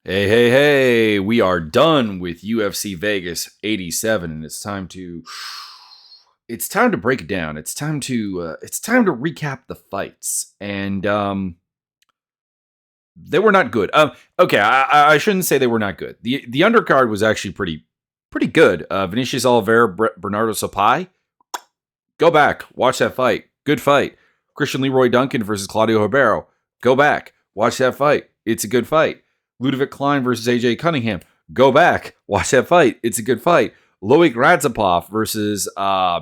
Hey, hey, hey, we are done with UFC Vegas 87 and it's time to break it down. It's time to recap the fights. And they were not good. Okay, I shouldn't say they were not good. The undercard was actually pretty good. Vinicius Oliveira, Bernardo Sopai. Go back, watch that fight. Good fight. Christian Leroy Duncan versus Claudio Ribeiro. Go back, watch that fight. It's a good fight. Ludovic Klein versus AJ Cunningham. Go back, watch that fight. It's a good fight. Loic Radzapov versus I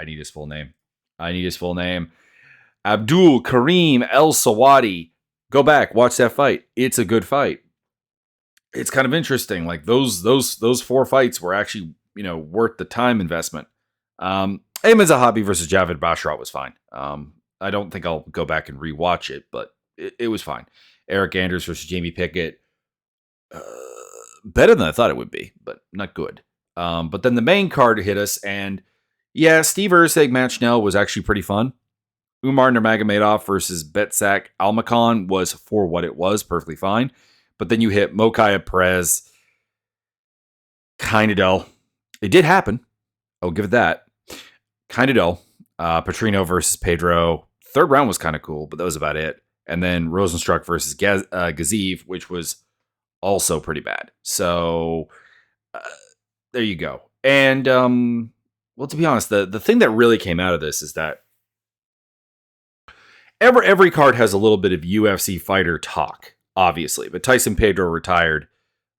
need his full name. Abdul Karim El Sawadi. Go back, watch that fight. It's a good fight. It's kind of interesting. Like those four fights were actually worth the time investment. Ayman Zahabi versus Javid Basharat was fine. I don't think I'll go back and rewatch it, but it was fine. Eric Anders versus Jamie Pickett. Better than I thought it would be, but not good. But then the main card hit us, and yeah, Steve Erceg Machnell was actually pretty fun. Umar Nurmagomedov versus Betsak Almakhan was, for what it was, perfectly fine. But then you hit Mokaev Perez. Kind of dull. It did happen. I'll give it that. Kind of dull. Petrino versus Pedro. Third round was kind of cool, but that was about it. And then Rozenstruik versus Gaziev, which was also pretty bad. So there you go. And well, to be honest, the thing that really came out of this is that every card has a little bit of UFC fighter talk, obviously. But Tyson Pedro retired,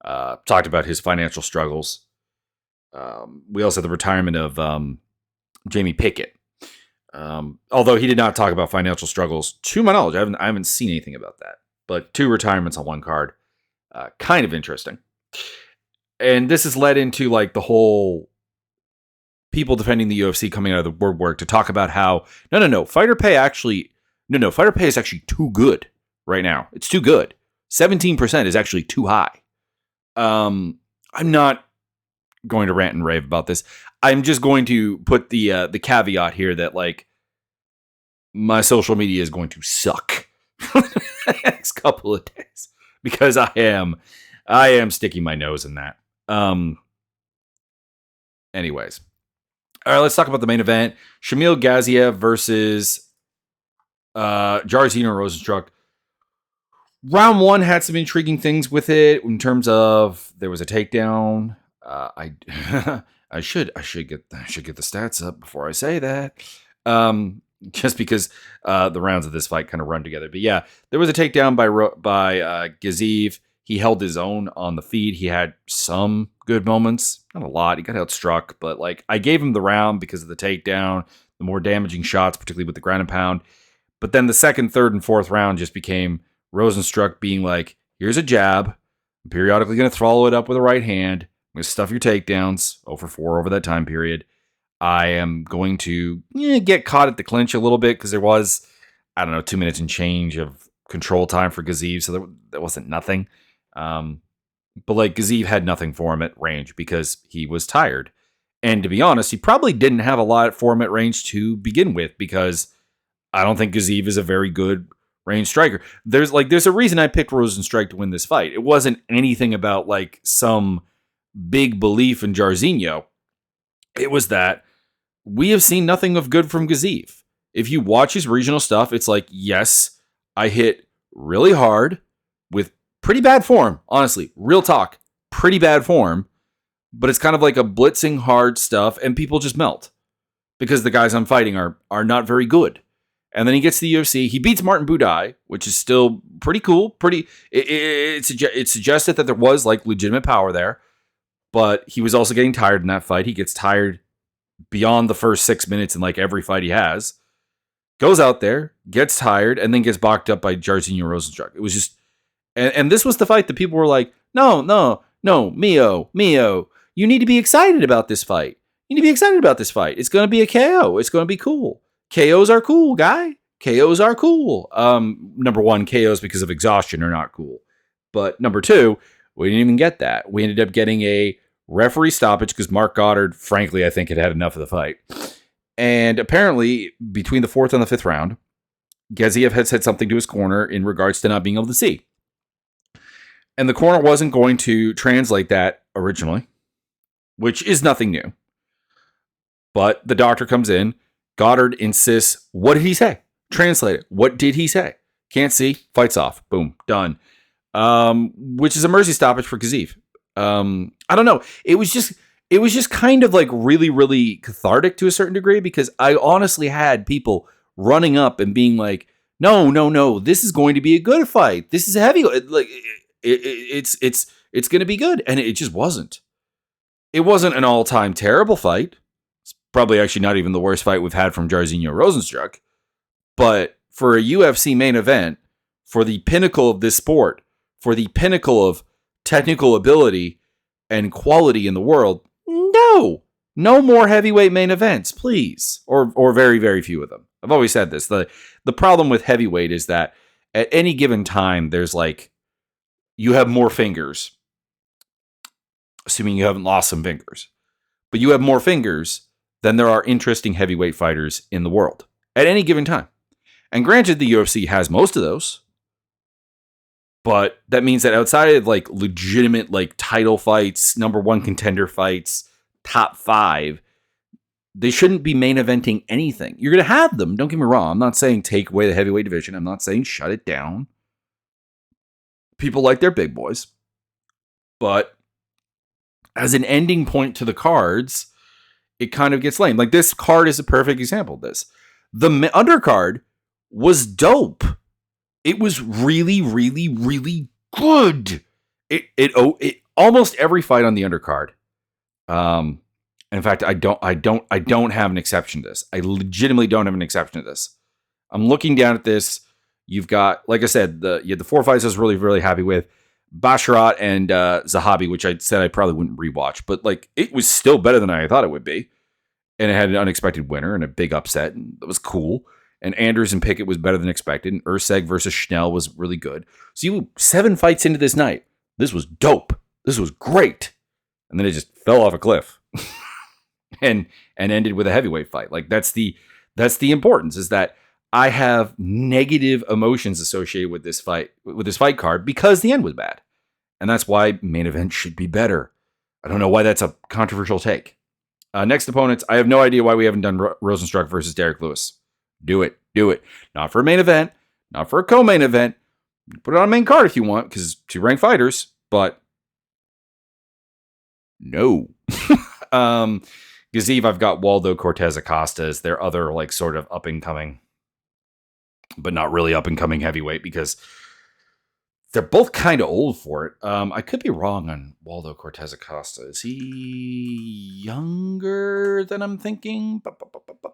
talked about his financial struggles. We also had the retirement of Jamie Pickett. Although he did not talk about financial struggles, to my knowledge, I haven't seen anything about that. But 2 retirements on one card, kind of interesting. And this has led into like the whole people defending the UFC coming out of the woodwork to talk about how fighter pay is actually too good right now. It's too good. 17% is actually too high. I'm not going to rant and rave about this. I'm just going to put the caveat here that like my social media is going to suck for the next couple of days because I am sticking my nose in that. Anyways, all right, let's talk about the main event: Shamil Gaziev versus Jairzinho Rozenstruik. Round 1 had some intriguing things with it in terms of there was a takedown. I should get the stats up before I say that. Just because the rounds of this fight kind of run together. But yeah, there was a takedown by Gaziev. He held his own on the feet. He had some good moments, not a lot. He got outstruck, but like I gave him the round because of the takedown, the more damaging shots, particularly with the ground and pound. But then the second, third, and fourth round just became Rozenstruik being like, "Here's a jab. I'm periodically going to follow it up with a right hand. I'm going to stuff your takedowns 0 for 4 over that time period. I am going to get caught at the clinch a little bit because there was, 2 minutes and change of control time for Gaziev, so that wasn't nothing. But like Gaziev had nothing for him at range because he was tired. And to be honest, he probably didn't have a lot for him at range to begin with because I don't think Gaziev is a very good range striker. There's a reason I picked Rozenstruik to win this fight. It wasn't anything about like some big belief in Jairzinho. It was that we have seen nothing of good from Gaziev. If you watch his regional stuff, it's like, yes, I hit really hard with pretty bad form. Honestly, real talk, pretty bad form. But it's kind of like a blitzing hard stuff, and people just melt because the guys I'm fighting are not very good. And then he gets to the UFC. He beats Martin Budai, which is still pretty cool. It suggested that there was like legitimate power there, but he was also getting tired in that fight. He gets tired beyond the first 6 minutes in like every fight he has. Goes out there, gets tired, and then gets boxed up by Jairzinho Rozenstruik. It was just, and this was the fight that people were like, no, Mio, you need to be excited about this fight. It's going to be a KO. It's going to be cool. KOs are cool, guy. KOs are cool. Number 1, KOs because of exhaustion are not cool. But number 2, we didn't even get that. We ended up getting a referee stoppage because Mark Goddard, frankly, I think had enough of the fight. And apparently, between the 4th and the 5th round, Gaziev had said something to his corner in regards to not being able to see. And the corner wasn't going to translate that originally, which is nothing new. But the doctor comes in. Goddard insists, what did he say? Translate it. What did he say? Can't see. Fights off. Boom. Done. Which is a mercy stoppage for Gaziev. I don't know. It was just kind of like really, really cathartic to a certain degree, because I honestly had people running up and being like, no, this is going to be a good fight. This is heavy. Like it's going to be good. And it just wasn't. It wasn't an all-time terrible fight. It's probably actually not even the worst fight we've had from Jairzinho Rozenstruik. But for a UFC main event, for the pinnacle of this sport, for the pinnacle of technical ability and quality in the world, no more heavyweight main events, please. Or very, very few of them. I've always said this. The problem with heavyweight is that at any given time, there's like, you have more fingers, assuming you haven't lost some fingers, but you have more fingers than there are interesting heavyweight fighters in the world at any given time. And granted, the UFC has most of those, but that means that outside of like legitimate like title fights, number one contender fights, top 5, they shouldn't be main eventing anything. You're going to have them. Don't get me wrong. I'm not saying take away the heavyweight division. I'm not saying shut it down. People like their big boys. But as an ending point to the cards, it kind of gets lame. Like this card is a perfect example of this. The undercard was dope. It was really, really, really good. It almost every fight on the undercard. In fact, I don't have an exception to this. I legitimately don't have an exception to this. I'm looking down at this. You've got, like I said, you had the 4 fights I was really, really happy with. Basharat and Zahabi, which I said I probably wouldn't rewatch, but like it was still better than I thought it would be. And it had an unexpected winner and a big upset, and it was cool. And Anders and Pickett was better than expected. And Urseg versus Schnell was really good. So you 7 fights into this night. This was dope. This was great. And then it just fell off a cliff. and ended with a heavyweight fight. Like that's the importance, is that I have negative emotions associated with this fight card because the end was bad. And that's why main event should be better. I don't know why that's a controversial take. Next opponents, I have no idea why we haven't done Rozenstruik versus Derek Lewis. Do it. Not for a main event, not for a co-main event. Put it on a main card if you want, because 2 ranked fighters, but no. Gaziev, I've got Waldo Cortez Acosta as their other like sort of up and coming, but not really up and coming heavyweight, because they're both kind of old for it. I could be wrong on Waldo Cortez Acosta. Is he younger than I'm thinking?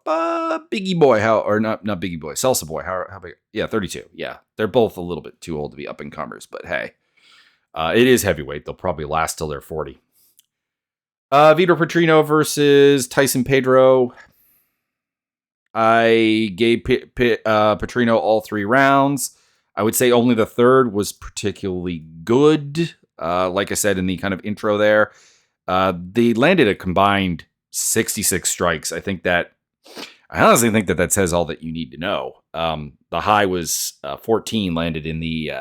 Biggie Boy, not Biggie Boy, Salsa Boy, how big? Yeah, 32. Yeah, they're both a little bit too old to be up and comers, but hey, it is heavyweight. They'll probably last till they're 40. Vitor Petrino versus Tyson Pedro. I gave Petrino all 3 rounds. I would say only the third was particularly good. Like I said in the kind of intro there, they landed a combined 66 strikes. I honestly think that says all that you need to know. The high was 14 landed in the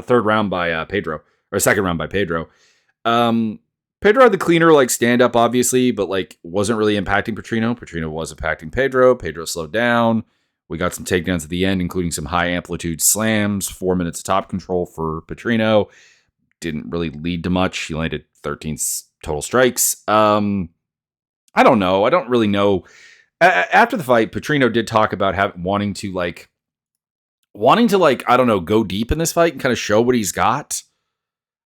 third round by Pedro, or second round by Pedro. Pedro had the cleaner like stand up, obviously, but like wasn't really impacting Petrino. Petrino was impacting Pedro. Pedro slowed down. We got some takedowns at the end, including some high amplitude slams, 4 minutes of top control for Petrino. Didn't really lead to much. He landed 13 total strikes. I don't know. I don't really know. After the fight, Petrino did talk about wanting to I don't know, go deep in this fight and kind of show what he's got.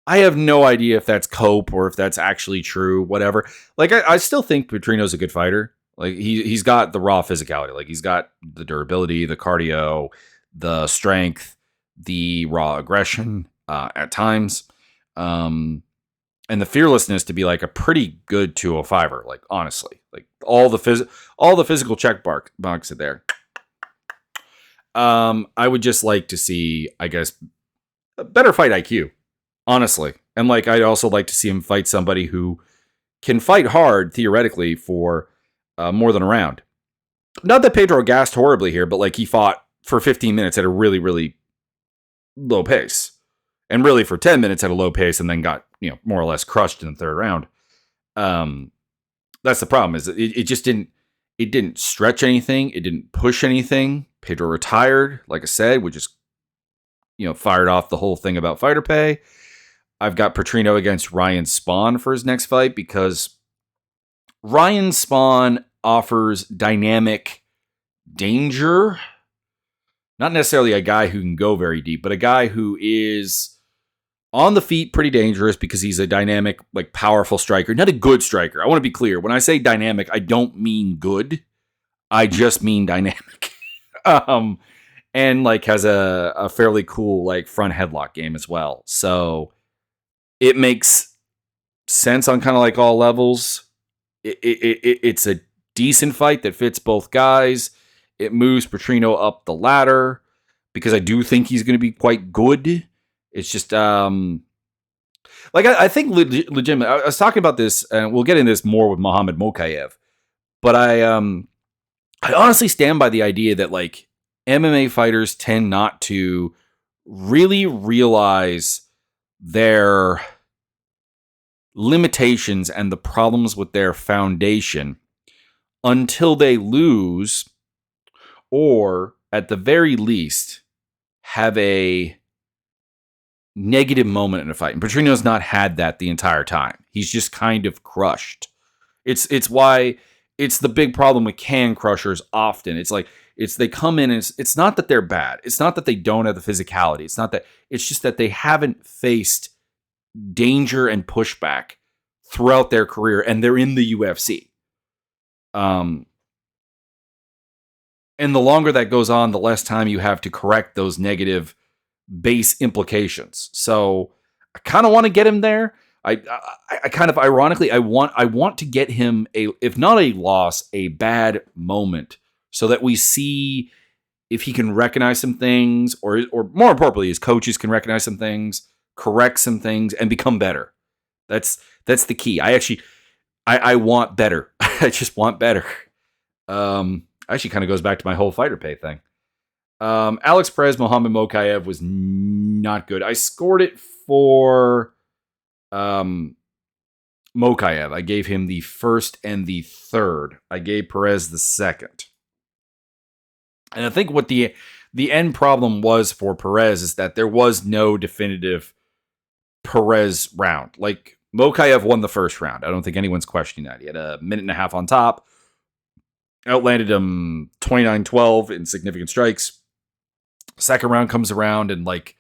I have no idea if that's cope or if that's actually true, whatever. Like, I still think Petrino's a good fighter. Like, he's got the raw physicality. Like, he's got the durability, the cardio, the strength, the raw aggression at times, and the fearlessness to be like a pretty good 205er. Like, honestly, like all the physical check box are there. I would just like to see, I guess, a better fight IQ, honestly. And like, I'd also like to see him fight somebody who can fight hard theoretically for more than a round. Not that Pedro gassed horribly here, but like he fought for 15 minutes at a really, really low pace. and really for 10 minutes at a low pace, and then got more or less crushed in the third round. That's the problem. Is it just didn't stretch anything. It didn't push anything. Pedro retired, like I said, which is fired off the whole thing about fighter pay. I've got Petrino against Ryan Spawn for his next fight because Ryan Spawn offers dynamic danger. Not necessarily a guy who can go very deep, but a guy who is on the feet pretty dangerous because he's a dynamic, like powerful striker. Not a good striker. I want to be clear. When I say dynamic, I don't mean good. I just mean dynamic. And like has a fairly cool like front headlock game as well. So it makes sense on kind of like all levels. It's a decent fight that fits both guys. It moves Petrino up the ladder because I do think he's going to be quite good. It's just I think legitimate. I was talking about this, and we'll get into this more with Muhammad Mokaev, but I honestly stand by the idea that like MMA fighters tend not to really realize their limitations and the problems with their foundation until they lose, or at the very least have a negative moment in a fight. And Petrino's not had that the entire time. He's just kind of crushed. It's why it's the big problem with can crushers often. It's like they come in and it's not that they're bad. It's not that they don't have the physicality. It's not that. It's just that they haven't faced danger and pushback throughout their career, and they're in the UFC. And the longer that goes on, the less time you have to correct those negative base implications. So I kind of want to get him there. I kind of ironically, I want to get him if not a loss, a bad moment, so that we see if he can recognize some things, or more importantly, his coaches can recognize some things, correct some things, and become better. That's the key. I want better. I just want better. Actually kind of goes back to my whole fighter pay thing. Alex Perez, Muhammad Mokaev was not good. I scored it for Mokaev. I gave him the first and the third. I gave Perez the second. And I think what the end problem was for Perez is that there was no definitive Perez round. Like, Mokaev won the first round. I don't think anyone's questioning that. He had a minute and a half on top. Outlanded him 29-12 in significant strikes. Second round comes around and like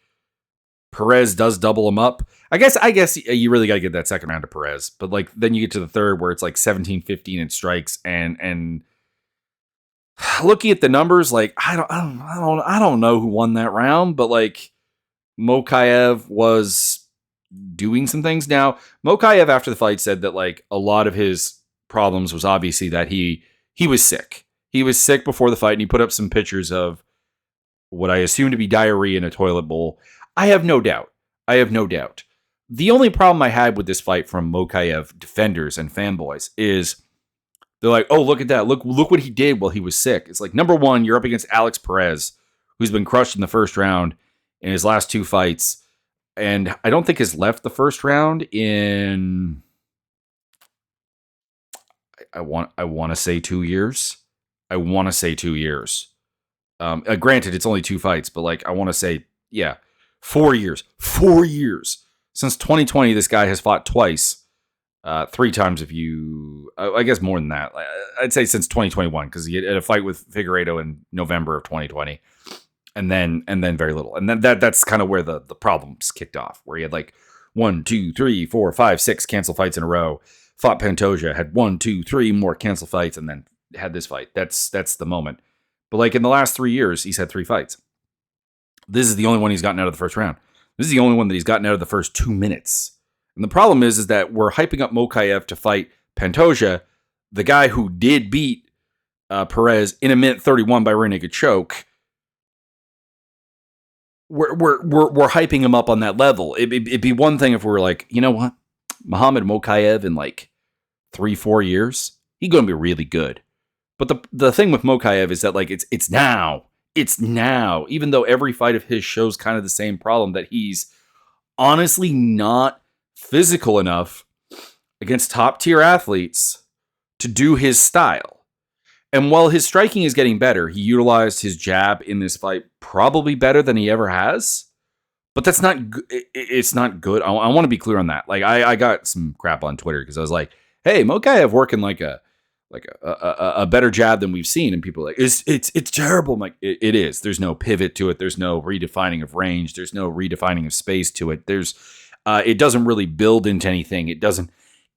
Perez does double him up. I guess you really got to get that second round to Perez. But like then you get to the third where it's like 17-15 in strikes, and looking at the numbers, like I don't know who won that round, but like Mokaev was doing some things. Now, Mokaev after the fight said that like a lot of his problems was obviously that he was sick. He was sick before the fight, and he put up some pictures of what I assume to be diarrhea in a toilet bowl. I have no doubt. The only problem I had with this fight from Mokaev defenders and fanboys is they're like, oh, look at that. Look what he did while he was sick. It's like, number one, you're up against Alex Perez, who's been crushed in the first round in his last two fights. And I don't think has left the first round in... I want to say 2 years. Granted, it's only two fights, but like I want to say, 4 years. 4 years since 2020. This guy has fought twice, 3 times. If you, I guess more than that. I'd say since 2021 because he had a fight with Figueiredo in November of 2020, and then very little. And then that's kind of where the problems kicked off, where he had like 1, 2, 3, 4, 5, 6 cancel fights in a row. Fought Pantoja, had 1, 2, 3 more cancel fights, and then had this fight. That's the moment. But like in the last 3 years, he's had 3 fights. This is the only one he's gotten out of the first round. This is the only one that he's gotten out of the first 2 minutes. And the problem is that we're hyping up Mokaev to fight Pantoja, the guy who did beat Perez in a minute 31 by rear naked choke. We're hyping him up on that level. It'd be one thing if we were like, you know what? Muhammad Mokaev in like 3-4 years, he's going to be really good. But the thing with Mokaev is that like it's now. Even though every fight of his shows kind of the same problem, that he's honestly not physical enough against top tier athletes to do his style. And while his striking is getting better, he utilized his jab in this fight probably better than he ever has. But that's not. It's not good. I want to be clear on that. Like I got some crap on Twitter because I was like, "Hey, Mokaev working like a better jab than we've seen," and people are like, "It's terrible." I'm like, it is. There's no pivot to it. There's no redefining of range. There's no redefining of space to it. It doesn't really build into anything. It doesn't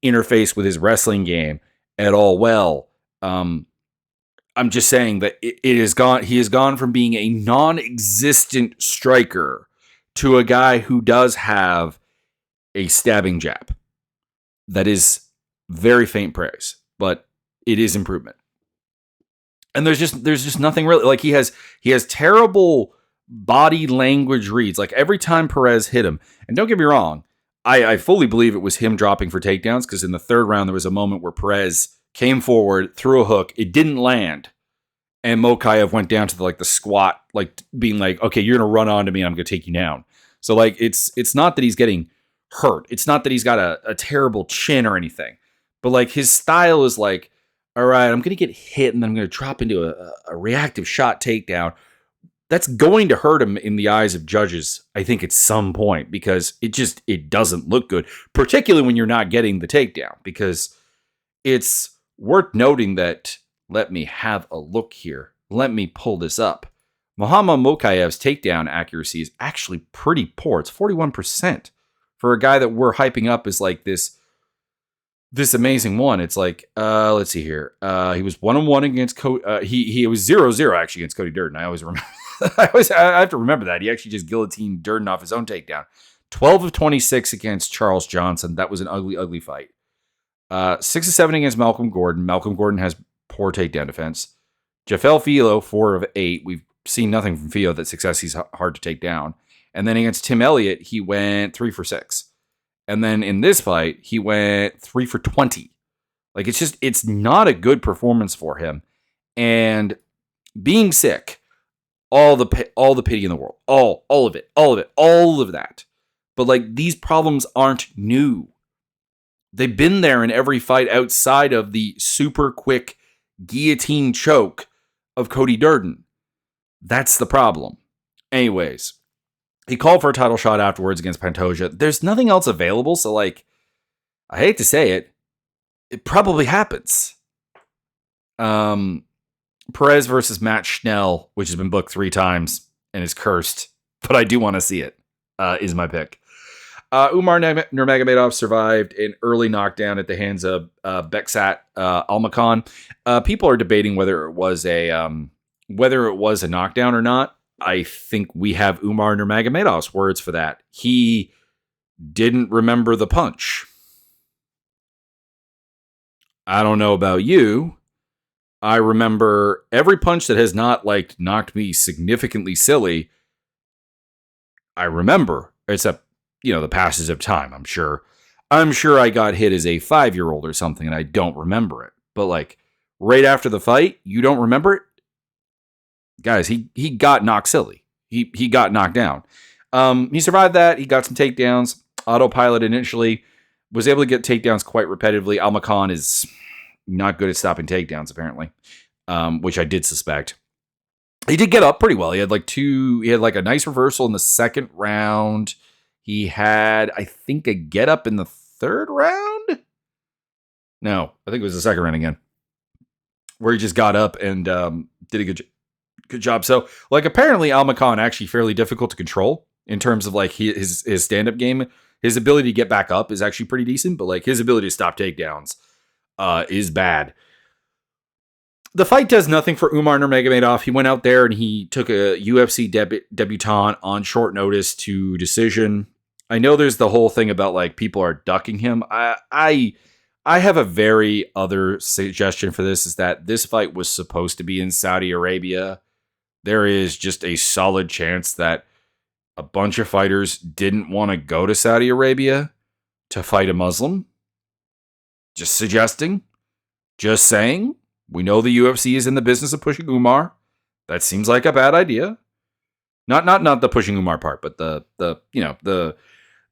interface with his wrestling game at all. Well, I'm just saying that it is gone. He has gone from being a non-existent striker to a guy who does have a stabbing jab. That is very faint praise, but it is improvement. And there's just nothing really, like he has terrible body language reads. Like every time Perez hit him, and don't get me wrong, I fully believe it was him dropping for takedowns, because in the third round there was a moment where Perez came forward, threw a hook, it didn't land, and Mokaev went down to the squat, like being like, okay, you're gonna run onto me, I'm gonna take you down. So like it's not that he's getting hurt, it's not that he's got a terrible chin or anything, but like his style is like, all right, I'm gonna get hit and then I'm gonna drop into a reactive shot takedown. That's going to hurt him in the eyes of judges, I think, at some point, because it doesn't look good, particularly when you're not getting the takedown. Because it's worth noting that, let me have a look here. Let me pull this up. Muhammad Mokaev's takedown accuracy is actually pretty poor. It's 41% for a guy that we're hyping up as like this amazing one. It's like, let's see here. He was 1-1 against Cody. He was 0-0 actually against Cody Durden. I always remember. I have to remember that. He actually just guillotined Durden off his own takedown. 12 of 26 against Charles Johnson. That was an ugly, ugly fight. 6 of 7 against Malcolm Gordon. Malcolm Gordon has poor takedown defense. Jafel Filo, 4 of 8. We've seen nothing from Filo that success. He's hard to take down. And then against Tim Elliott, he went 3 for 6. And then in this fight, he went 3 for 20. Like, it's not a good performance for him. And being sick, all the pity in the world, all of that. But like, these problems aren't new. They've been there in every fight outside of the super quick guillotine choke of Cody Durden. That's the problem. Anyways, he called for a title shot afterwards against Pantoja. There's nothing else available, so like, I hate to say it, it probably happens. Perez versus Matt Schnell, which has been booked 3 times and is cursed, but I do want to see it, is my pick. Umar Nurmagomedov survived an early knockdown at the hands of Beksat Almakhan. People are debating whether it was a knockdown or not. I think we have Umar Nurmagomedov's words for that. He didn't remember the punch. I don't know about you. I remember every punch that has not like knocked me significantly silly. I remember, except, the passage of time. I'm sure I got hit as a 5-year-old or something and I don't remember it. But like right after the fight, you don't remember it? Guys, he got knocked silly. He got knocked down. He survived that. He got some takedowns. Autopilot initially. Was able to get takedowns quite repetitively. Almakhan is not good at stopping takedowns, apparently, which I did suspect. He did get up pretty well. He had a nice reversal in the second round. He had, I think, a get up in the third round. No, I think it was the second round again, where he just got up and did a good job. So, like, apparently Almakhan actually fairly difficult to control in terms of like his stand-up game. His ability to get back up is actually pretty decent, but like his ability to stop takedowns is bad. The fight does nothing for Umar Nurmagomedov. He went out there and he took a UFC debutant on short notice to decision. I know there's the whole thing about like people are ducking him. I have a very other suggestion for this, is that this fight was supposed to be in Saudi Arabia. There is just a solid chance that a bunch of fighters didn't want to go to Saudi Arabia to fight a Muslim. Just suggesting. Just saying. We know the UFC is in the business of pushing Umar. That seems like a bad idea. Not the pushing Umar part, but the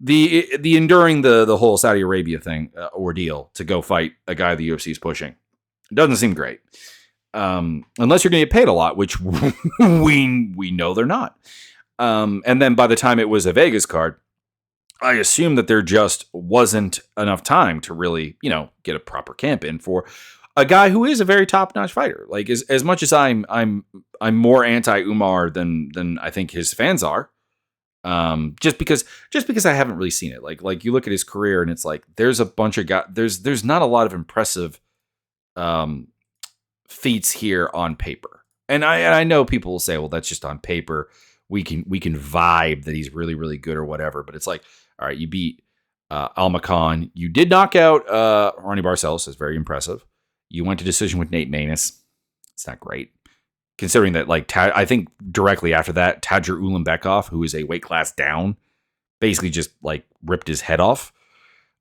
the enduring the whole Saudi Arabia thing ordeal to go fight a guy the UFC is pushing doesn't seem great. Unless you're going to get paid a lot, which we know they're not. And then by the time it was a Vegas card, I assume that there just wasn't enough time to really, get a proper camp in for a guy who is a very top-notch fighter. Like as much as I'm more anti-Umar than I think his fans are. Just because I haven't really seen it. Like you look at his career and it's like there's a bunch of guys. There's not a lot of impressive feats here on paper. And I know people will say, well, that's just on paper. We can vibe that he's really, really good or whatever. But it's like, all right, you beat Almakhan. You did knock out Ronnie Barcelos. That's very impressive. You went to decision with Nate Maness. It's not great. Considering that, I think directly after that, Tadger Ulanbekov, who is a weight class down, basically just, ripped his head off.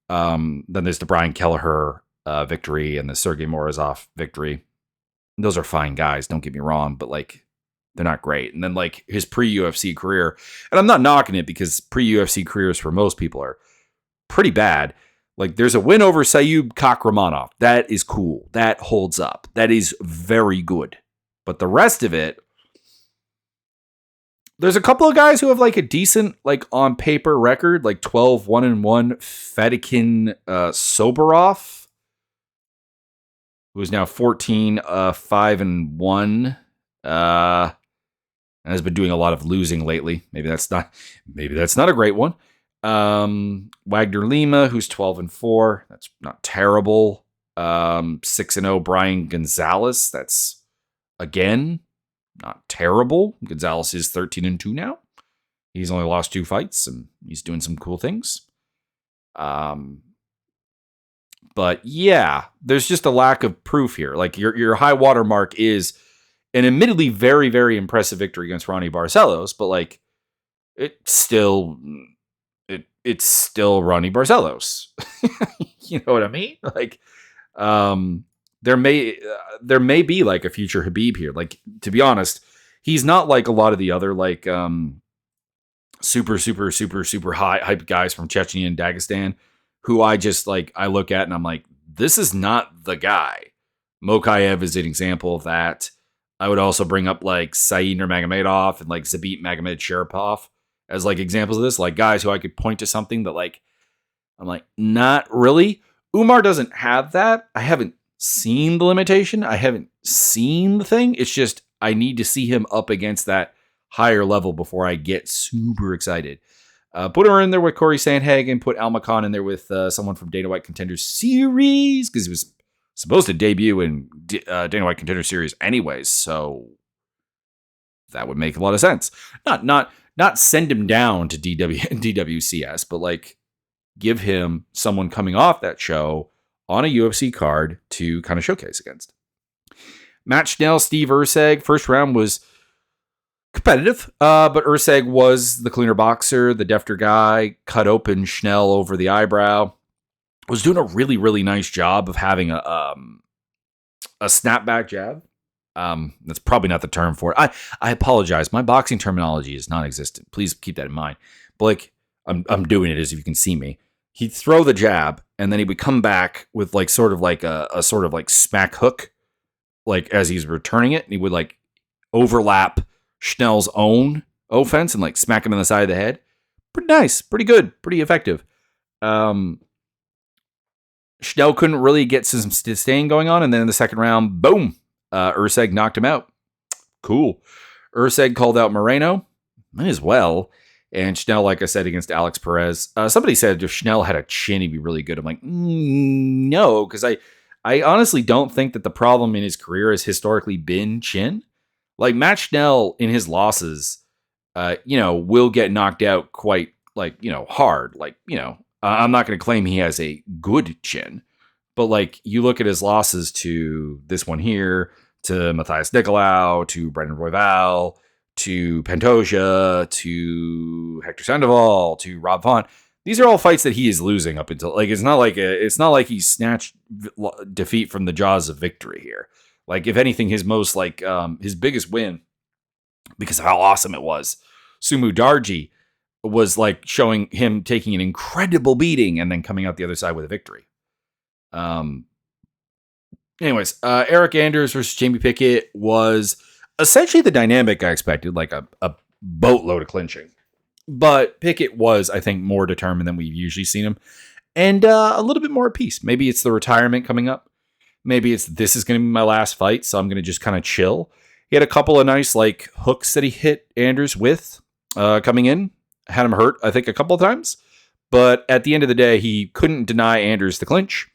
Then there's the Brian Kelleher victory and the Sergey Morozov victory. Those are fine guys, don't get me wrong, but, they're not great. And then, his pre-UFC career, and I'm not knocking it because pre-UFC careers for most people are pretty bad. There's a win over Sayub Kakramanov. That is cool. That holds up. That is very good. But the rest of it, there's a couple of guys who have a decent, on paper record, 12-1-1. Fedorkin Soborov, who is now 14-5-1, and has been doing a lot of losing lately. Maybe that's not a great one. Wagner Lima, who's 12-4. That's not terrible. 6-0 Brian Gonzalez. That's again not terrible. Gonzalez is 13-2 now. He's only lost 2 fights and he's doing some cool things. But yeah, there's just a lack of proof here. Your high water mark is an admittedly very, very impressive victory against Ronnie Barcelos, but it's still Ronnie Barcelos. You know what I mean? There may be a future Khabib here. To be honest, he's not like a lot of the other super high hype guys from Chechnya and Dagestan who I just I look at and I'm like, this is not the guy. Mokaev is an example of that. I would also bring up Said Nurmagomedov and Zabit Magomed Sharipov as examples of this, guys who I could point to something that I'm not really. Umar doesn't have that. I haven't seen the limitation. I haven't seen the thing. It's just I need to see him up against that higher level before I get super excited. Put her in there with Corey Sandhagen. Put Almakhan in there with someone from Dana White Contender Series because he was supposed to debut in Dana White Contender Series anyways. So that would make a lot of sense. Not send him down to DWCS, but give him someone coming off that show on a UFC card to kind of showcase against. Matt Schnell, Steve Urseg. First round was competitive, but Urseg was the cleaner boxer, the defter guy, cut open Schnell over the eyebrow. Was doing a really, really nice job of having a snapback jab. That's probably not the term for it. I apologize. My boxing terminology is non-existent. Please keep that in mind. But I'm doing it as if you can see me. He'd throw the jab, and then he would come back with a sort of smack hook, as he's returning it, and he would overlap Schnell's own offense and smack him in the side of the head. Pretty nice, pretty good, pretty effective. Schnell couldn't really get some sustain going on, and then in the second round, boom, Urseg knocked him out. Cool. Urseg called out Moreno. Might as well. And Schnell, like I said, against Alex Perez. Somebody said if Schnell had a chin, he'd be really good. I'm like, no, because I honestly don't think that the problem in his career has historically been chin. Matt Schnell in his losses, will get knocked out quite hard. I'm not going to claim he has a good chin, but you look at his losses to this one here, to Matthias Nicolau, to Brendan Royval, to Pantoja, to Hector Sandoval, to Rob Font. These are all fights that he is losing up until it's not like he snatched defeat from the jaws of victory here. If anything, his most his biggest win, because of how awesome it was, Sumu Darji was like showing him taking an incredible beating and then coming out the other side with a victory. Anyways, Eric Anders versus Jamie Pickett was essentially the dynamic I expected, like a boatload of clinching. But Pickett was, I think, more determined than we've usually seen him, and a little bit more at peace. Maybe it's the retirement coming up. Maybe it's this is going to be my last fight, so I'm going to just kind of chill. He had a couple of nice like hooks that he hit Anders with coming in. Had him hurt, I think, a couple of times. But at the end of the day, he couldn't deny Anders the clinch.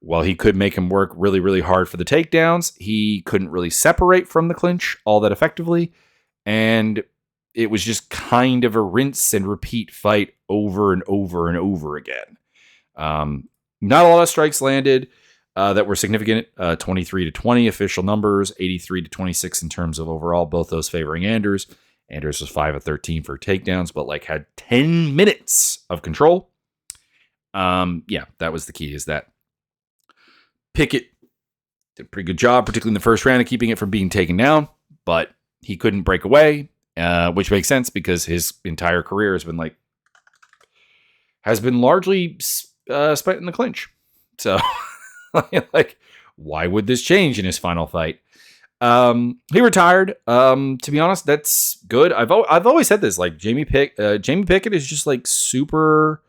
While he could make him work really, really hard for the takedowns, he couldn't really separate from the clinch all that effectively. And it was just kind of a rinse and repeat fight over and over and over again. Not a lot of strikes landed that were significant. 23-20 official numbers, 83-26 in terms of overall, both those favoring Anders. Anders was 5 of 13 for takedowns, but like had 10 minutes of control. Yeah, that was the key, is that Pickett did a pretty good job, particularly in the first round, of keeping it from being taken down, but he couldn't break away, which makes sense because his entire career has been largely spent in the clinch. So, like, why would this change in his final fight? He retired. To be honest, that's good. I've always said this. Like Jamie Pickett is just like super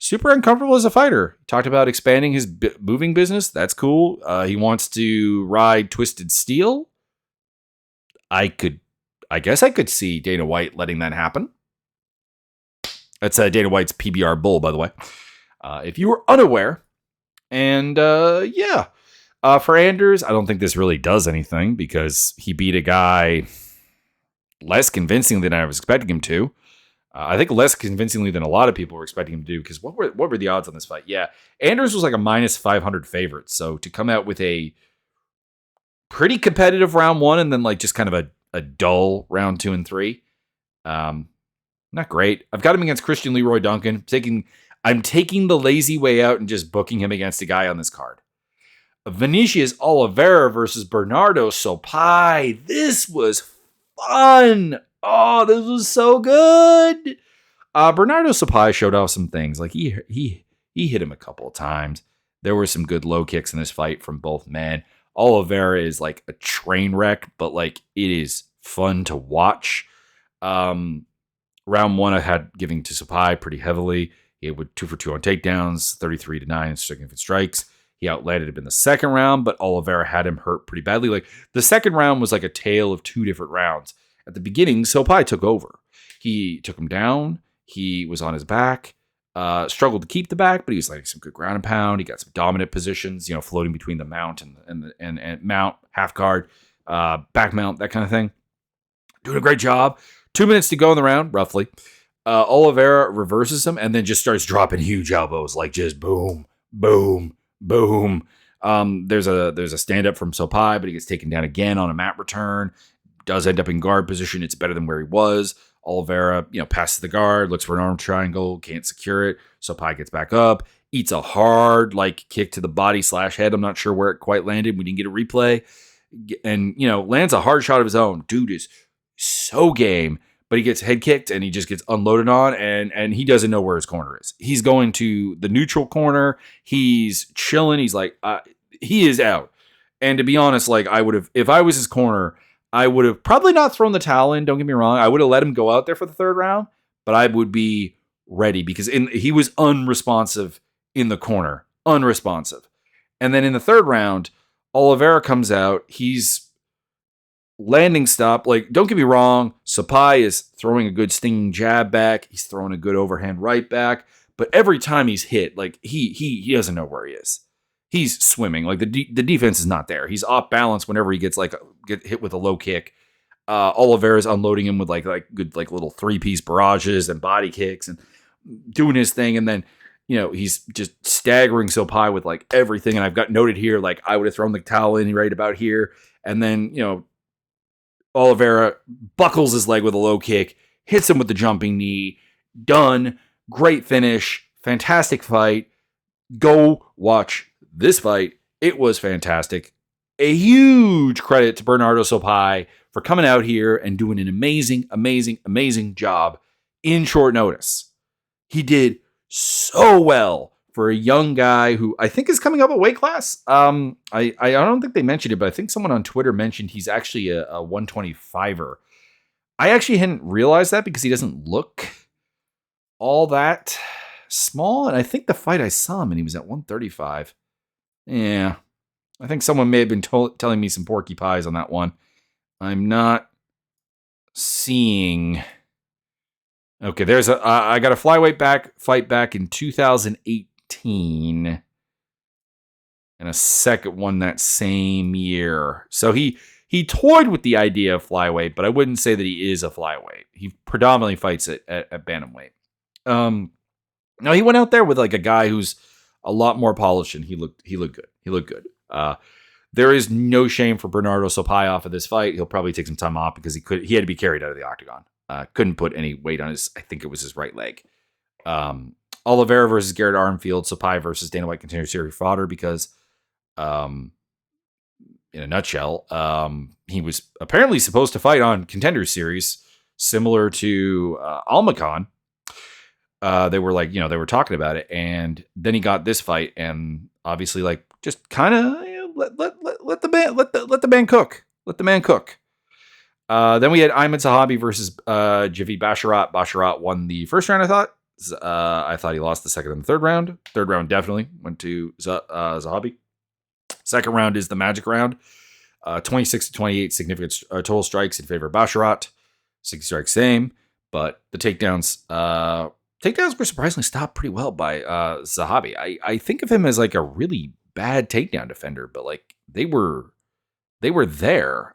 uncomfortable as a fighter. He talked about expanding his moving business. That's cool. He wants to ride Twisted Steel. I guess I could see Dana White letting that happen. That's Dana White's PBR bull, by the way. If you were unaware. And yeah. For Anders, I don't think this really does anything because he beat a guy less convincingly than I was expecting him to. I think less convincingly than a lot of people were expecting him to do, because what were the odds on this fight? Yeah, Anders was like a minus 500 favorite. So to come out with a pretty competitive round 1 and then like just kind of a dull round 2 and 3, not great. I've got him against Christian Leroy Duncan. I'm taking the lazy way out and just booking him against a guy on this card. Vinicius Oliveira versus Bernardo Sopai. This was fun. Oh, this was so good. Bernardo Sopai showed off some things. Like he hit him a couple of times. There were some good low kicks in this fight from both men. Oliveira is like a train wreck, but like it is fun to watch. Round 1 I had giving to Sopai pretty heavily. He had 2 for 2 on takedowns, 33-9 in significant strikes. He outlanded him in the second round, but Oliveira had him hurt pretty badly. Like the second round was like a tale of 2 different rounds. At the beginning, Sopai took over. He took him down. He was on his back, struggled to keep the back, but he was like some good ground and pound. He got some dominant positions, floating between the mount and mount, half guard, back mount, that kind of thing. Doing a great job. 2 minutes to go in the round, roughly. Oliveira reverses him and then just starts dropping huge elbows, like just boom, boom, boom. There's a stand up from Sopai, but he gets taken down again on a mat return. Does end up in guard position. It's better than where he was. Oliveira, passes the guard, looks for an arm triangle, can't secure it. Sopai gets back up, eats a hard kick to the body / head. I'm not sure where it quite landed. We didn't get a replay. And, lands a hard shot of his own. Dude is so game, but he gets head kicked and he just gets unloaded on, and he doesn't know where his corner is. He's going to the neutral corner. He's chilling. He's like, he is out. And to be honest, I would have, if I was his corner, I would have probably not thrown the towel in. Don't get me wrong. I would have let him go out there for the third round, but I would be ready because he was unresponsive in the corner. Unresponsive. And then in the third round, Oliveira comes out. He's landing stop. Don't get me wrong. Sopai is throwing a good stinging jab back. He's throwing a good overhand right back. But every time he's hit, he doesn't know where he is. He's swimming. The defense is not there. He's off balance whenever he gets get hit with a low kick. Oliveira's unloading him with good little 3-piece barrages and body kicks and doing his thing. And then, he's just staggering Sopai with everything. And I've got noted here, I would have thrown the towel in right about here. And then, Oliveira buckles his leg with a low kick, hits him with the jumping knee. Done. Great finish. Fantastic fight. Go watch this fight. It was fantastic. A huge credit to Bernardo Sopai for coming out here and doing an amazing, amazing, amazing job in short notice. He did so well for a young guy who I think is coming up a weight class. I don't think they mentioned it, but I think someone on Twitter mentioned he's actually a 125er. I actually hadn't realized that because he doesn't look all that small. And I think the fight I saw him and he was at 135. Yeah. I think someone may have been telling me some porky pies on that one. I'm not seeing. Okay, there's I got a flyweight fight back in 2018 and a second one that same year. So he toyed with the idea of flyweight, but I wouldn't say that he is a flyweight. He predominantly fights at bantamweight. Now he went out there with like a guy who's a lot more polished, and he looked good. He looked good. There is no shame for Bernardo Sopaia for this fight. He'll probably take some time off because he had to be carried out of the octagon. Couldn't put any weight on I think it was his right leg. Oliveira versus Garrett Armfield, Sopaia versus Dana White Contender Series fodder because, in a nutshell, he was apparently supposed to fight on Contender Series, similar to Almacan. They were talking about it, and then he got this fight, and obviously, like, just kind of let the man cook. Let the man cook. Then we had Ayman Zahabi versus Javid Basharat. Basharat won the first round, I thought. I thought he lost the second and the third round. Third round definitely went to Zahabi. Second round is the magic round. 26-28 significant total strikes in favor of Basharat. 60 strikes same. But the takedowns were surprisingly stopped pretty well by Zahabi. I think of him as like a really bad takedown defender, but like they were there.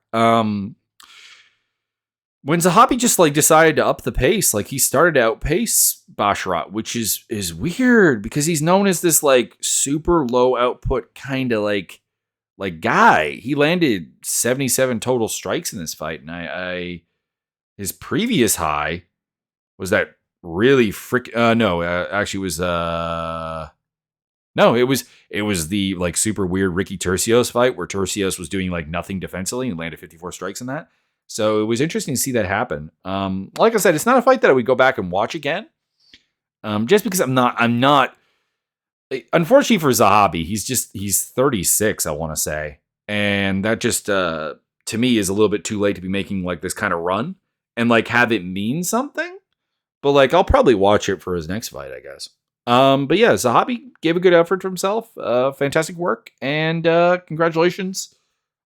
When Zahabi just like decided to up the pace, like he started to outpace Basharat, which is weird because he's known as this like super low output kind of like guy. He landed 77 total strikes in this fight, and his previous high was that really it was the like super weird Ricky Turcios fight where Turcios was doing like nothing defensively and landed 54 strikes in that. So it was interesting to see that happen. Like I said, it's not a fight that I would go back and watch again. Just because I'm not, unfortunately for Zahabi, he's 36, I want to say. And that just, to me is a little bit too late to be making like this kind of run and like have it mean something. But like, I'll probably watch it for his next fight, I guess. But yeah, Zahabi gave a good effort for himself. Fantastic work. And congratulations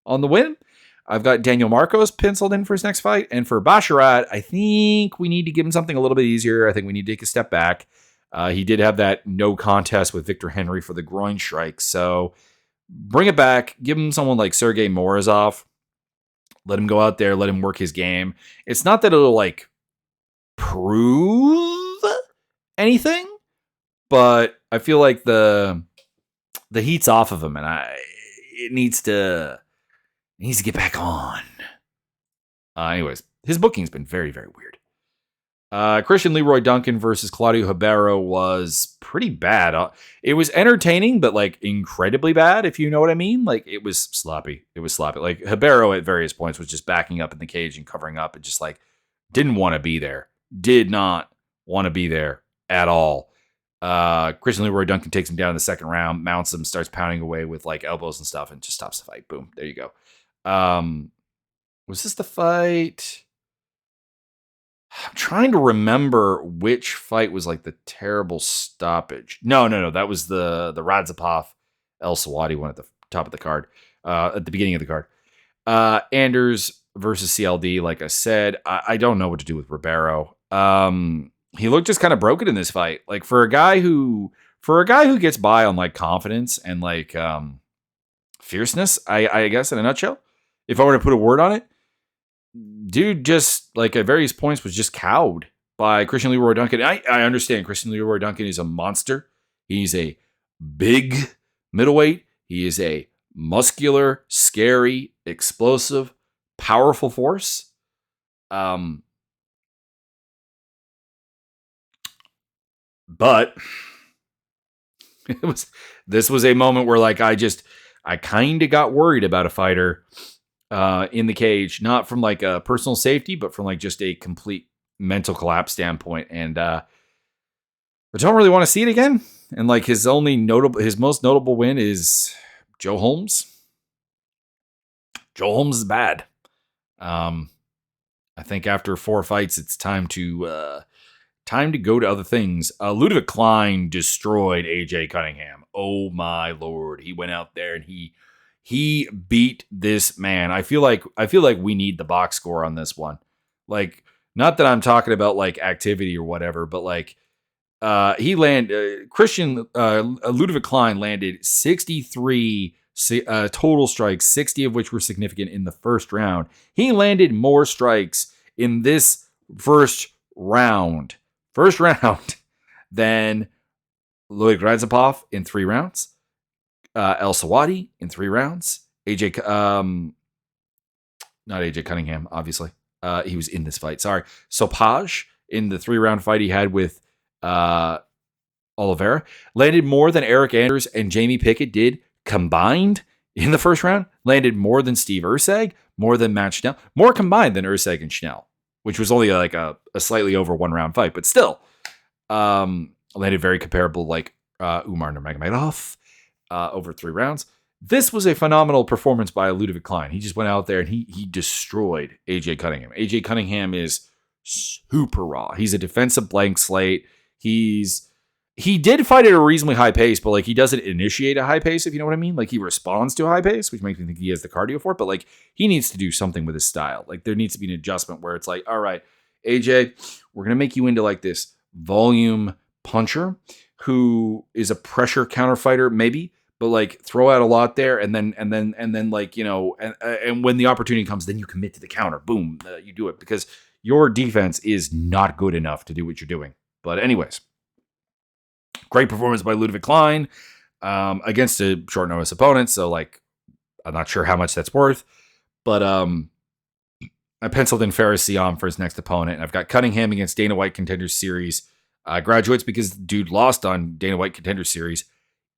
on the win. I've got Daniel Marcos penciled in for his next fight. And for Basharat, I think we need to give him something a little bit easier. I think we need to take a step back. He did have that no contest with Victor Henry for the groin strike. So bring it back. Give him someone like Sergey Morozov. Let him go out there. Let him work his game. It's not that it'll like prove anything, but I feel like the heat's off of him, and it needs to get back on. Anyways, his booking's been very, very weird. Christian Leroy Duncan versus Claudio Ribeiro was pretty bad. It was entertaining, but like incredibly bad, if you know what I mean. Like it was sloppy. Like Ribeiro at various points was just backing up in the cage and covering up and just like didn't want to be there. Did not want to be there at all. Christian Leroy Duncan takes him down in the second round, mounts him, starts pounding away with like elbows and stuff, and just stops the fight. Boom. There you go. Was this the fight? I'm trying to remember which fight was like the terrible stoppage. No. That was the Radzapov El Sawadi one at the top of the card, at the beginning of the card. Anders versus CLD. Like I said, I don't know what to do with Ribeiro. He looked just kind of broken in this fight. Like for a guy who gets by on like confidence and like fierceness, I guess in a nutshell, if I were to put a word on it, dude just like at various points was just cowed by Christian Leroy Duncan. I understand Christian Leroy Duncan is a monster. He's a big middleweight. He is a muscular, scary, explosive, powerful force. But this was a moment where like I kind of got worried about a fighter in the cage, not from like a personal safety, but from like just a complete mental collapse standpoint. And I don't really want to see it again. And like his most notable win is Joe Holmes. Joe Holmes is bad. I think after 4 fights, it's time to go to other things. Ludwig Klein destroyed AJ Cunningham. Oh my lord, he went out there and he beat this man. I feel like we need the box score on this one. Like, not that I'm talking about like activity or whatever, but like Ludwig Klein landed 63 total strikes, 60 of which were significant in the first round. He landed more strikes in this first round than Loic Radzepov in 3 rounds, El Sawadi in 3 rounds, not AJ Cunningham, obviously. He was in this fight. Sorry. Sopaj in the 3-round fight he had with Oliveira landed more than Eric Anders and Jamie Pickett did combined in the first round. Landed more than Steve Urseg, more than Matt Schnell, more combined than Urseg and Schnell, which was only like a slightly over 1-round fight, but still landed very comparable like Umar Nurmagomedov over 3 rounds. This was a phenomenal performance by Ludwig Klein. He just went out there and he destroyed AJ Cunningham. AJ Cunningham is super raw. He's a defensive blank slate. He did fight at a reasonably high pace, but like he doesn't initiate a high pace, if you know what I mean. Like he responds to a high pace, which makes me think he has the cardio for it, but like he needs to do something with his style. Like there needs to be an adjustment where it's like, all right, AJ, we're going to make you into like this volume puncher who is a pressure counter fighter, maybe, but like throw out a lot there, and then like, you know, and when the opportunity comes, then you commit to the counter. Boom, you do it because your defense is not good enough to do what you're doing. But anyways, great performance by Ludwig Klein against a short notice opponent. So like, I'm not sure how much that's worth, but I penciled in Faris Siam for his next opponent. And I've got Cunningham against Dana White Contenders Series graduates because the dude lost on Dana White Contenders Series.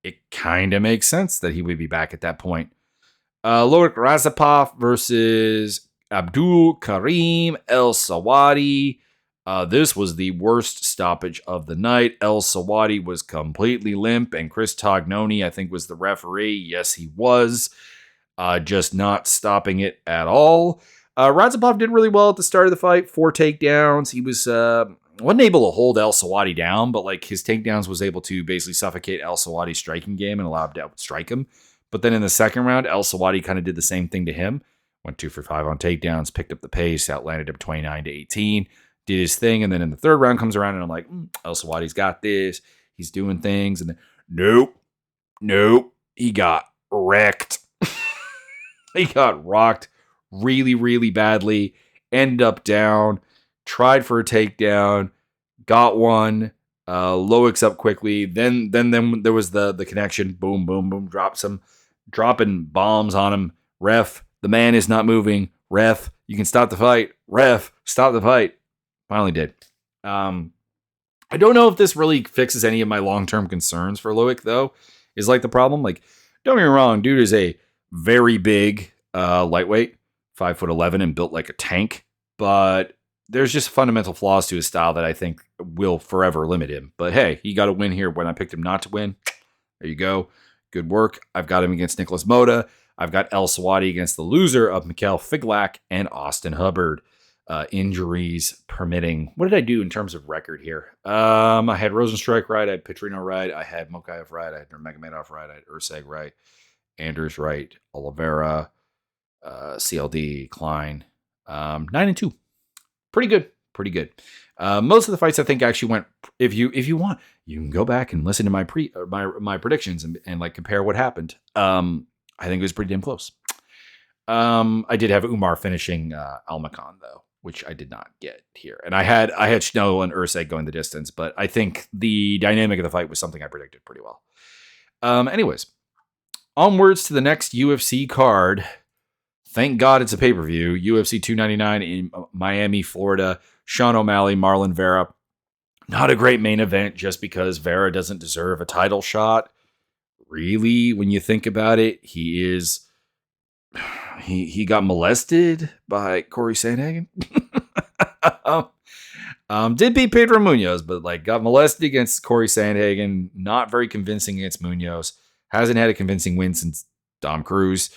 It kind of makes sense that he would be back at that point. Loic Radzepov versus Abdul Karim El Sawadi. This was the worst stoppage of the night. El Sawadi was completely limp, and Chris Tognoni, I think, was the referee. Yes, he was. Just not stopping it at all. Radzepov did really well at the start of the fight. 4 takedowns. He wasn't able to hold El Sawadi down, but like his takedowns was able to basically suffocate El Sawadi's striking game and allow him to strike him. But then in the second round, El Sawadi kind of did the same thing to him. Went 2 for 5 on takedowns, picked up the pace, outlanded him 29-18, did his thing. And then in the third round comes around and I'm like, El Sawadi's got this. He's doing things. And then nope. He got wrecked. He got rocked really, really badly. Ended up down. Tried for a takedown, got one. Loic's up quickly. Then there was the connection. Boom, boom, boom. Dropping bombs on him. Ref, the man is not moving. Ref, you can stop the fight. Ref, stop the fight. Finally did. I don't know if this really fixes any of my long-term concerns for Loic, though, is like the problem. Like, don't get me wrong, dude is a very big lightweight, 5'11", and built like a tank, but there's just fundamental flaws to his style that I think will forever limit him. But hey, he got a win here when I picked him not to win. There you go. Good work. I've got him against Nicholas Moda. I've got El Sawadi against the loser of Mikhail Figlak and Austin Hubbard. Injuries permitting. What did I do in terms of record here? I had Rozenstruik right. I had Petrino right. I had Mokaev right. I had Nurmagomedov right. I had Urseg right. Anders right. Oliveira. CLD. Klein. 9-2. Pretty good. Most of the fights I think actually went. If you want, you can go back and listen to my predictions and like compare what happened. I think it was pretty damn close. I did have Umar finishing Almacan though, which I did not get here, and I had Schnell and Urseg going the distance, but I think the dynamic of the fight was something I predicted pretty well. Anyways, onwards to the next UFC card. Thank God it's a pay-per-view. UFC 299 in Miami, Florida. Sean O'Malley, Marlon Vera. Not a great main event just because Vera doesn't deserve a title shot. Really, when you think about it, he got molested by Corey Sandhagen. Did beat Pedro Munoz, but like got molested against Corey Sandhagen. Not very convincing against Munoz. Hasn't had a convincing win since Dom Cruz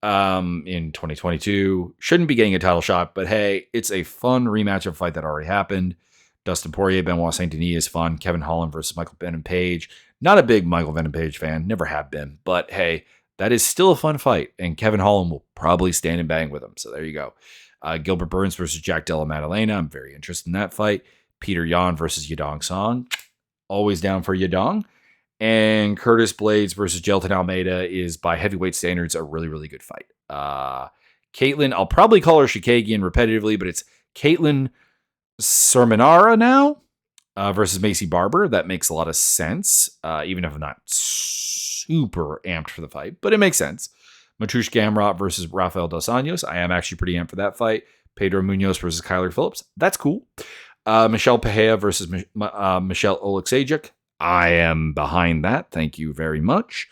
in 2022. Shouldn't be getting a title shot, but hey, it's a fun rematch of a fight that already happened. Dustin Poirier, Benoit Saint Denis is fun. Kevin Holland versus Michael Venom Page. Not a big Michael Venom Page fan, never have been, but hey, that is still a fun fight, and Kevin Holland will probably stand and bang with him. So there you go. Gilbert Burns versus Jack Della Maddalena. I'm very interested in that fight. Peter Yan versus Yadong Song. Always down for Yadong. And Curtis Blades versus Jelton Almeida is, by heavyweight standards, a really, really good fight. Caitlin, I'll probably call her Shikagian repetitively, but it's Caitlin Sermonara now versus Macy Barber. That makes a lot of sense, even if I'm not super amped for the fight, but it makes sense. Mateusz Gamrot versus Rafael Dos Anjos. I am actually pretty amped for that fight. Pedro Munoz versus Kyler Phillips. That's cool. Michelle Pehea versus Michelle Oleksiejczuk. I am behind that. Thank you very much.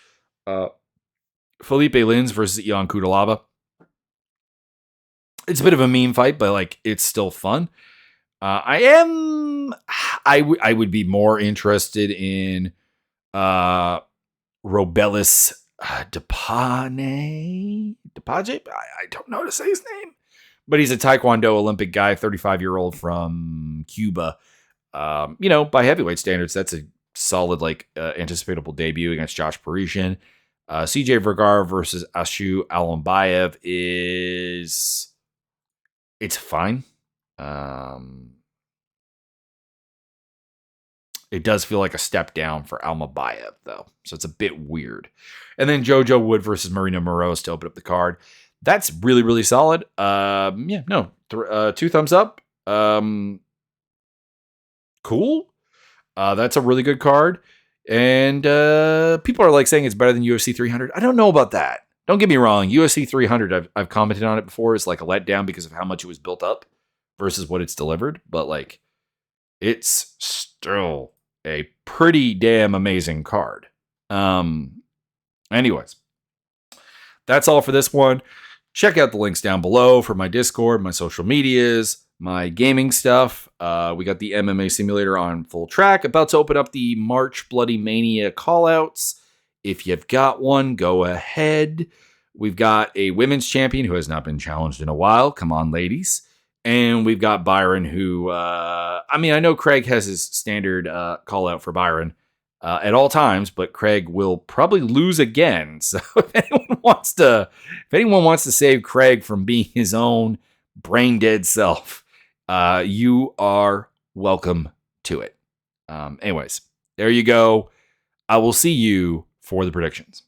Felipe Lins versus Ion Kudalaba. It's a bit of a meme fight, but like it's still fun. I would be more interested in Robelis Depaje. I don't know how to say his name, but he's a Taekwondo Olympic guy, 35-year-old from Cuba. By heavyweight standards, that's a solid, anticipatable debut against Josh Parisian. CJ Vergara versus Ashu Alambayev it's fine. It does feel like a step down for Almabayev, though. So it's a bit weird. And then JoJo Wood versus Marina Moroz to open up the card. That's really, really solid. 2 thumbs up. Cool. That's a really good card. And people are saying it's better than UFC 300. I don't know about that. Don't get me wrong. UFC 300, I've commented on it before, is like a letdown because of how much it was built up versus what it's delivered. But it's still a pretty damn amazing card. Anyways, that's all for this one. Check out the links down below for my Discord, my social medias, my gaming stuff. We got the MMA simulator on full track, about to open up the March Bloody Mania callouts. If you've got one, go ahead. We've got a women's champion who has not been challenged in a while. Come on, ladies. And we've got Byron, who, I know Craig has his standard call out for Byron at all times, but Craig will probably lose again. So if anyone wants to save Craig from being his own brain dead self, you are welcome to it. Anyways, there you go. I will see you for the predictions.